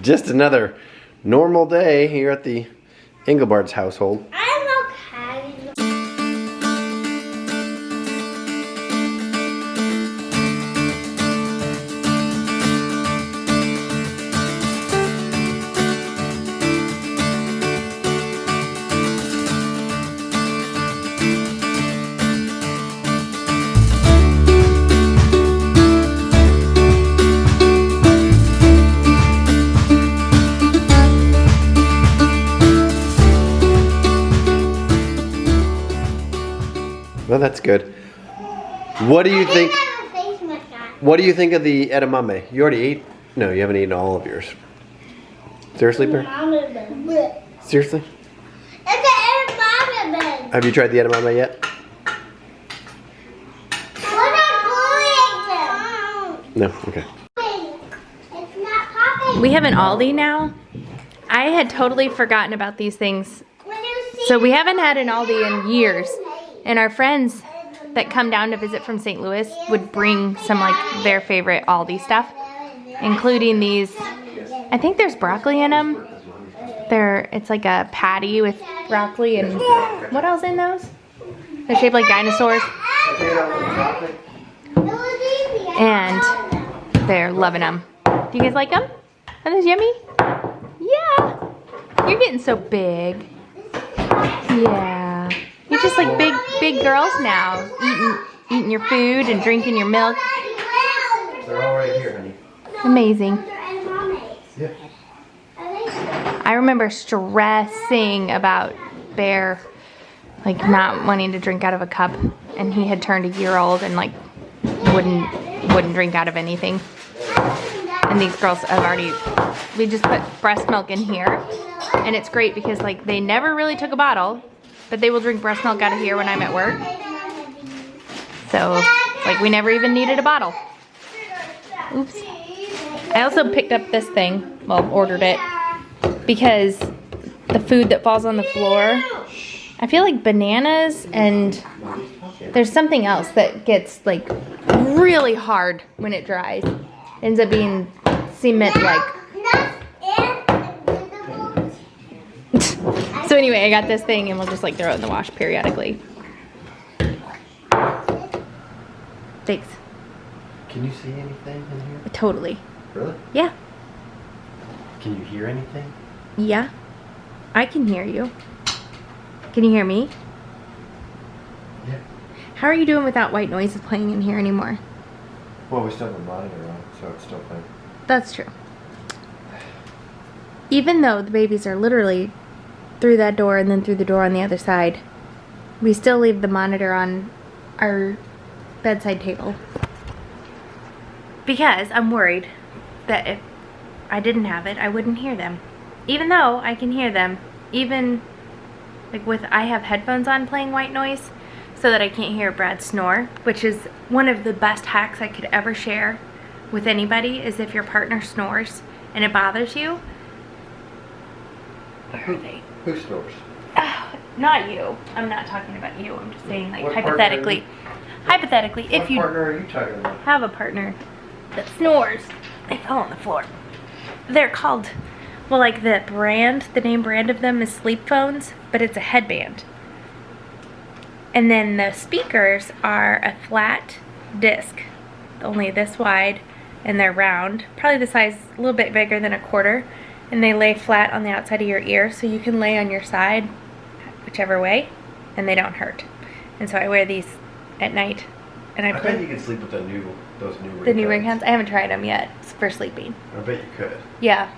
Just another normal day here at the Engelbart's household. I'm okay. Well, that's good. What do you think? What do you think of the edamame? You already ate? No, you haven't eaten all of yours. Seriously, Bear? Seriously? It's an edamame. Have you tried the edamame yet? We're not going to. No. Okay. It's not popping. We have an Aldi now. I had totally forgotten about these things. So we haven't had an Aldi in years. And our friends that come down to visit from St. Louis would bring some like their favorite Aldi stuff, including these. I think there's broccoli in them. It's like a patty with broccoli and what else in those? They're shaped like dinosaurs. And they're loving them. Do you guys like them? Are those yummy? Yeah. You're getting so big. Yeah. You're just like big girls now, eating your food and drinking your milk. They're all right here, honey. Amazing. Yeah. I remember stressing about Bear, like not wanting to drink out of a cup, and he had turned a year old and like wouldn't drink out of anything. And these girls have already. We just put breast milk in here, and it's great because like they never really took a bottle. But they will drink breast milk out of here when I'm at work. So, like, we never even needed a bottle. Oops. I also picked up this thing, well, ordered it, because the food that falls on the floor, I feel like bananas and there's something else that gets, like, really hard when it dries. It ends up being cement-like. So anyway, I got this thing and we'll just like throw it in the wash periodically. Thanks. Can you see anything in here? Totally. Really? Yeah. Can you hear anything? Yeah. I can hear you. Can you hear me? Yeah. How are you doing without white noises playing in here anymore? Well, we still have a monitor on, so it's still playing. That's true. Even though the babies are literally through that door and then through the door on the other side, we still leave the monitor on our bedside table. Because I'm worried that if I didn't have it, I wouldn't hear them. Even though I can hear them, even like I have headphones on playing white noise so that I can't hear Brad snore, which is one of the best hacks I could ever share with anybody, is if your partner snores and it bothers you. Where are they? Who snores? Oh, not you. I'm not talking about you. I'm just saying, like, What hypothetically. Hypothetically, if you partner are you talking about? have a partner that snores, they fall on the floor. They're called, well, like the name brand of them is sleep phones, but it's a headband. And then the speakers are a flat disc, only this wide, and they're round, probably the size a little bit bigger than a quarter. And they lay flat on the outside of your ear, so you can lay on your side, whichever way, and they don't hurt. And so I wear these at night, and I bet you can sleep with those new the new ringtones. I haven't tried them yet for sleeping. I bet you could. Yeah.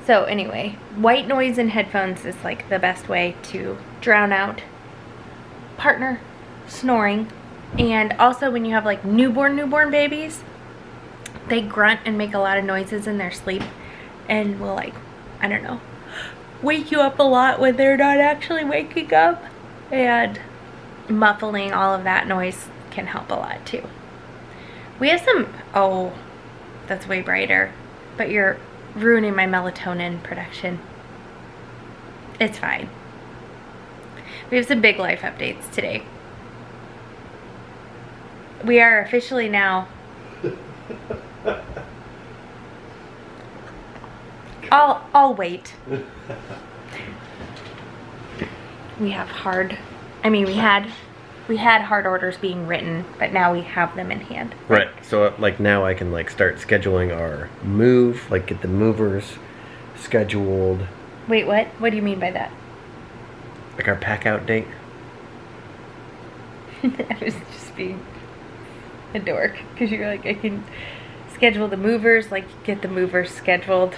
So anyway, white noise in headphones is like the best way to drown out partner snoring. And also when you have like newborn babies, they grunt and make a lot of noises in their sleep. And will, like, I don't know, wake you up a lot when they're not actually waking up. And muffling all of that noise can help a lot too. We have some, oh, that's way brighter, but you're ruining my melatonin production. It's fine. We have some big life updates today. We are officially now I'll wait. We have we had hard orders being written, but now we have them in hand. Right. So like now I can like start scheduling our move, like get the movers scheduled. Wait, what? What do you mean by that? Like our pack out date. I was just being a dork because you're like, I can schedule the movers, like get the movers scheduled.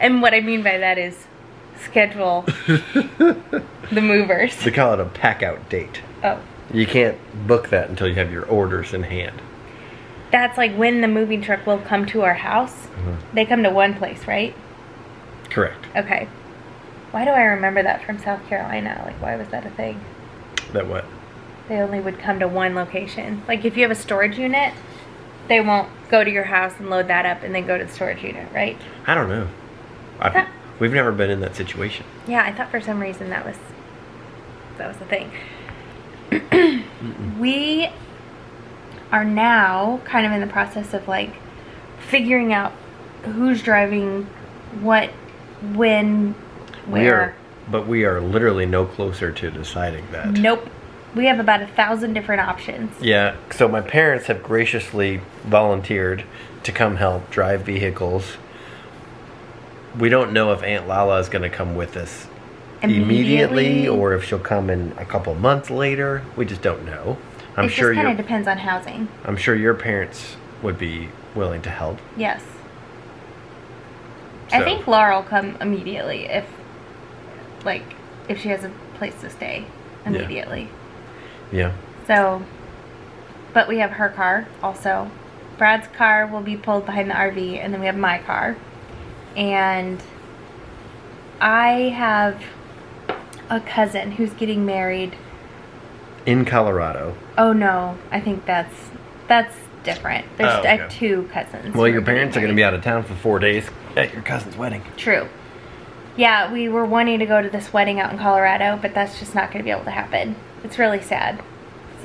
And what I mean by that is schedule the movers. They call it a pack out date. Oh. You can't book that until you have your orders in hand. That's like when the moving truck will come to our house. Mm-hmm. They come to one place, right? Correct. Okay. Why do I remember that from South Carolina? Like, why was that a thing? That what? They only would come to one location. Like, if you have a storage unit, they won't go to your house and load that up and then go to the storage unit, right? I don't know. We've never been in that situation. Yeah, I thought for some reason that was the thing. We are now kind of in the process of like figuring out who's driving what, when, where. We are literally no closer to deciding that. Nope. We have about 1,000 different options. Yeah, so my parents have graciously volunteered to come help drive vehicles. We don't know if Aunt Lala is going to come with us immediately or if she'll come in a couple months later. We just don't know. It just kind of depends on housing. I'm sure your parents would be willing to help. Yes. So. I think Laura will come immediately if she has a place to stay immediately. Yeah. So, but we have her car also. Brad's car will be pulled behind the RV, and then we have my car. And I have a cousin who's getting married in Colorado. Oh no, I think that's different. I have 2 cousins. Well, your parents are going to be out of town for 4 days at your cousin's wedding. True. Yeah, we were wanting to go to this wedding out in Colorado, but that's just not going to be able to happen. It's really sad.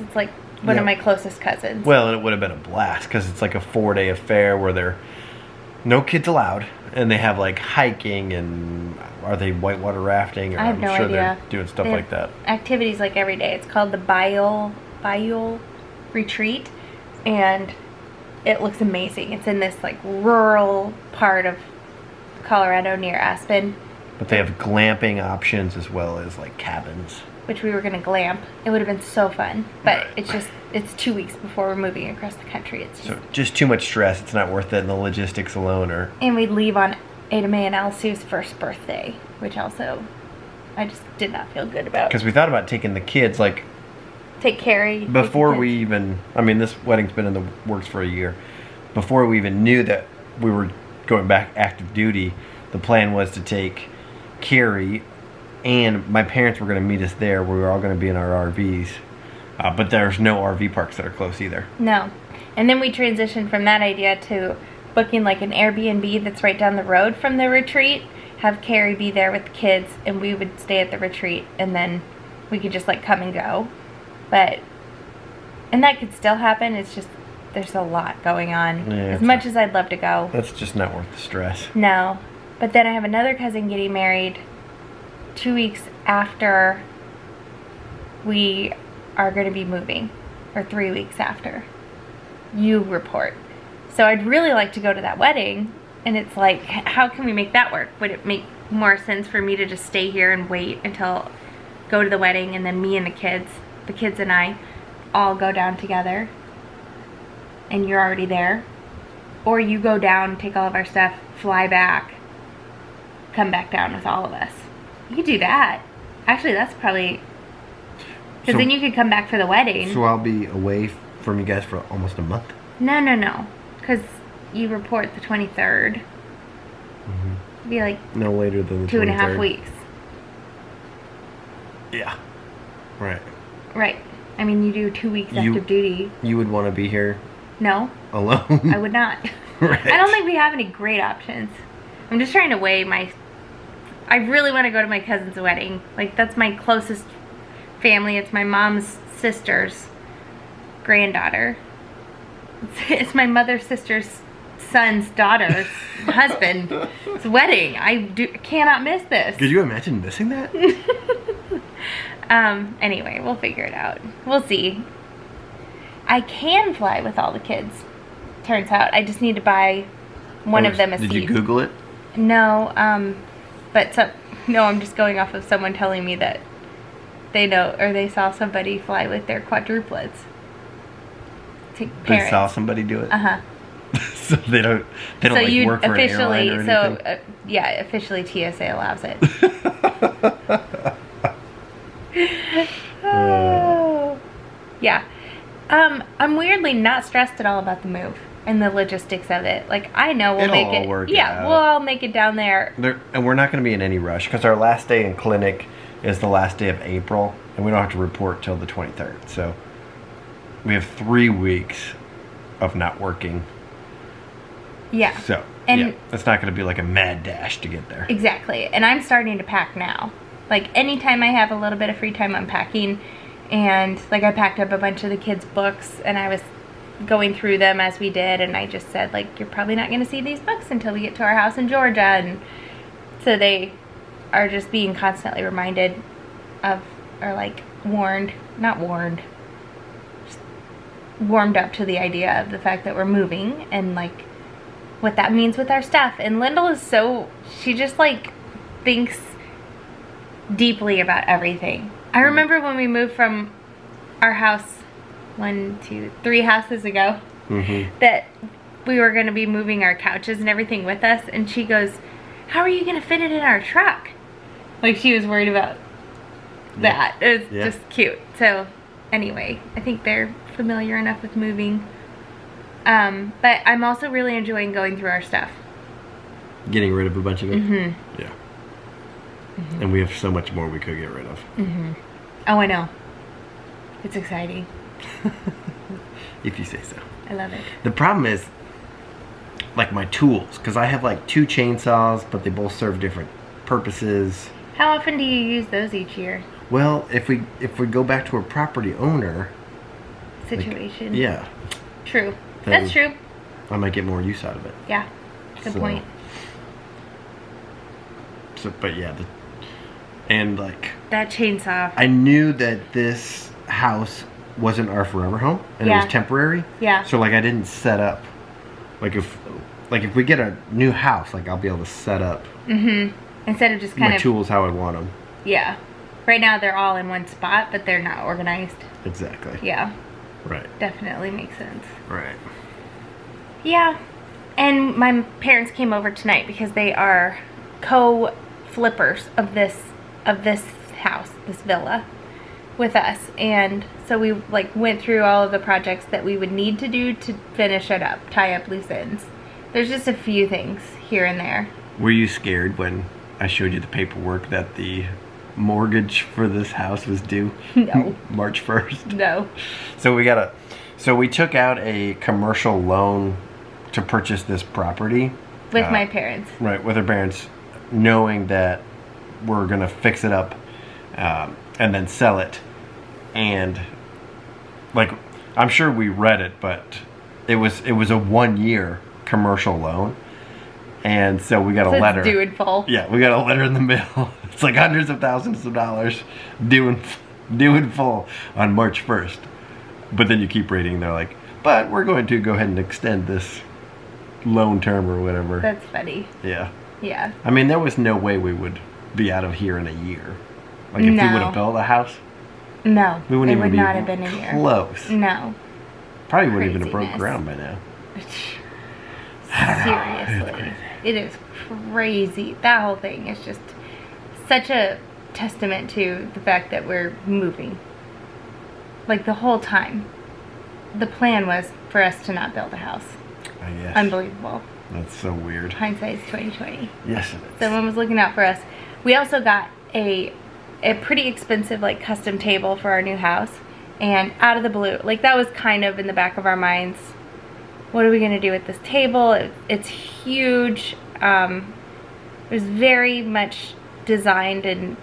It's like one of my closest cousins. Well, and it would have been a blast because it's like a 4-day affair where there no kids allowed, and they have like hiking and are they whitewater rafting? Or I have no idea. They're doing stuff like that. Activities like every day. It's called the Bayou Retreat, and it looks amazing. It's in this like rural part of Colorado near Aspen. But they have glamping options as well as like cabins. Which we were going to glamp. It would have been so fun. But it's 2 weeks before we're moving across the country. It's just too much stress. It's not worth it in the logistics alone. And we'd leave on Ada Mae and Alsu's first birthday, which also I just did not feel good about. Because we thought about taking the kids, like... Take Carrie. Before we even... I mean, this wedding's been in the works for a year. Before we even knew that we were going back active duty, the plan was to take Carrie... And my parents were going to meet us there. We were all going to be in our RVs. But there's no RV parks that are close either. No. And then we transitioned from that idea to booking like an Airbnb that's right down the road from the retreat. Have Carrie be there with the kids. And we would stay at the retreat. And then we could just like come and go. And that could still happen. It's just there's a lot going on. Yeah, as much as I'd love to go. That's just not worth the stress. No. But then I have another cousin getting married 2 weeks after we are going to be moving, or 3 weeks after you report. So I'd really like to go to that wedding, and it's like, how can we make that work? Would it make more sense for me to just stay here and wait until go to the wedding, and then me and the kids and I all go down together, and you're already there? Or you go down, take all of our stuff, fly back, come back down with all of us. You could do that. Actually, that's probably... Because then you could come back for the wedding. So I'll be away from you guys for almost a month? No. Because you report the 23rd. Mm-hmm. It'd be like... No later than the 2.5 weeks. Yeah. Right. Right. I mean, you do 2 weeks active duty. You would want to be here? No. Alone? I would not. Right. I don't think we have any great options. I'm just trying to weigh my... I really want to go to my cousin's wedding. Like, that's my closest family. It's my mom's sister's granddaughter. It's my mother's sister's son's daughter's husband's wedding. I cannot miss this. Could you imagine missing that? Anyway, we'll figure it out. We'll see. I can fly with all the kids, turns out. I just need to buy one of them a seat. Did you Google it? No, no, I'm just going off of someone telling me that they know, or they saw somebody fly with their quadruplets. They saw somebody do it? Uh-huh. So they don't like work for an airline or anything? Yeah, officially TSA allows it. Oh. Yeah. I'm weirdly not stressed at all about the move and the logistics of it. Like, I know we'll make it. Work yeah, we'll all make it down there. And we're not going to be in any rush because our last day in clinic is the last day of April, and we don't have to report till the 23rd. So we have 3 weeks of not working. Yeah. So, yeah, it's not going to be like a mad dash to get there. Exactly. And I'm starting to pack now. Like, anytime I have a little bit of free time, I'm packing. And, like, I packed up a bunch of the kids' books, and I was going through them as we did, and I just said, like, you're probably not going to see these books until we get to our house in Georgia. And so they are just being constantly reminded of, or, like, warmed up to the idea of the fact that we're moving and, like, what that means with our stuff. And Lyndle is she just, like, thinks deeply about everything. I remember when we moved from our house 3 houses ago, that we were going to be moving our couches and everything with us, and she goes, how are you going to fit it in our truck? Like, she was worried about that. It was just cute. So anyway, I think they're familiar enough with moving. But I'm also really enjoying going through our stuff. Getting rid of a bunch of it? Yeah. And we have so much more we could get rid of. Oh, I know. It's exciting. If you say so. I love it. The problem is, like, my tools, because I have like 2 chainsaws, but they both serve different purposes. How often do you use those each year? Well, if we go back to a property owner situation. Like, yeah. True. That's true. I might get more use out of it. Yeah. Good point. So, but yeah, and like that chainsaw. I knew that this house wasn't our forever home, and it was temporary. Yeah. So like I didn't set up, like if we get a new house, like I'll be able to set up. Instead of just kind of my tools how I want them. Yeah. Right now they're all in one spot, but they're not organized. Exactly. Yeah. Right. Definitely makes sense. Right. Yeah. And my parents came over tonight because they are co-flippers of this house, this villa, with us. And so we like went through all of the projects that we would need to do to finish it up, tie up loose ends. There's just a few things here and there. Were you scared when I showed you the paperwork that the mortgage for this house was due? No. March 1st? No. So we took out a commercial loan to purchase this property. With my parents. Right, with our parents, knowing that we're going to fix it up and then sell it. And, like, I'm sure we read it, but it was a 1-year commercial loan. And so we got a letter. It's due in full. Yeah, we got a letter in the mail. It's like hundreds of thousands of dollars due in full on March 1st. But then you keep reading, they're like, but we're going to go ahead and extend this loan term or whatever. That's funny. Yeah. Yeah. I mean, there was no way we would be out of here in a year. Like, if we would have built a house. No. We wouldn't even not have been a year. Close. No. Probably wouldn't even have broke ground by now. Seriously. It is crazy. That whole thing is just such a testament to the fact that we're moving. Like, the whole time, the plan was for us to not build a house. Yes. Unbelievable. That's so weird. Hindsight's 20/20. Yes, it is. Someone was looking out for us. We also got a pretty expensive, like, custom table for our new house. And out of the blue, like, that was kind of in the back of our minds. What are we going to do with this table? It's huge. It was very much designed, and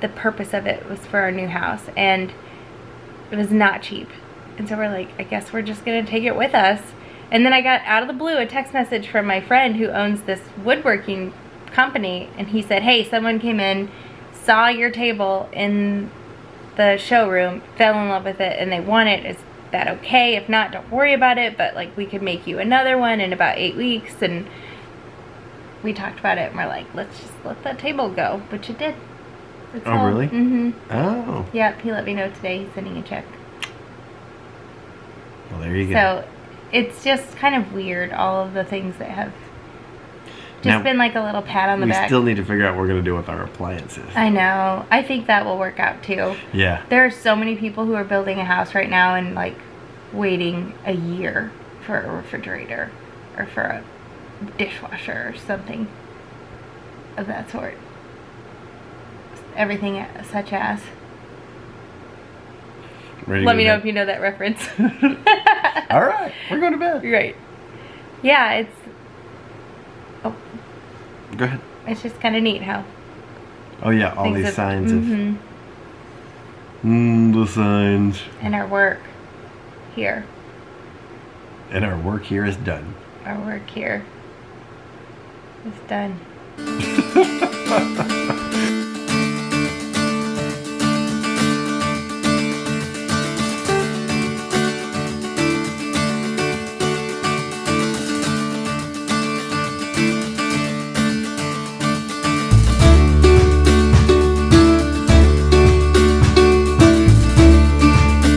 the purpose of it was for our new house. And it was not cheap. And so we're like, I guess we're just going to take it with us And then I got out of the blue a text message from my friend who owns this woodworking company, and he said, hey, someone came in, saw your table in the showroom, fell in love with it, and they want it. Is that okay? If not, don't worry about it, but like we could make you another one in about 8 weeks. And we talked about it, and we're like, let's just let that table go, which it did. It's Oh, really? Mm-hmm. Oh. Yep, he let me know today. He's sending a check. Well, there you go. So it's just kind of weird, all of the things that have just Now, been like a little pat on the we back. still need to figure out what we're going to do with our appliances. I know. I think that will work out too. Yeah. There are so many people who are building a house right now and like waiting a year for a refrigerator or for a dishwasher or something of that sort. Everything such as. Ready to Let go me to know bed? if you know that reference. All right. We're going to bed. Right. Yeah, it's Go ahead. it's just kind of neat how Oh, yeah. All things these have- signs mhm. the signs. And our work here. And our work here is done. Our work here is done.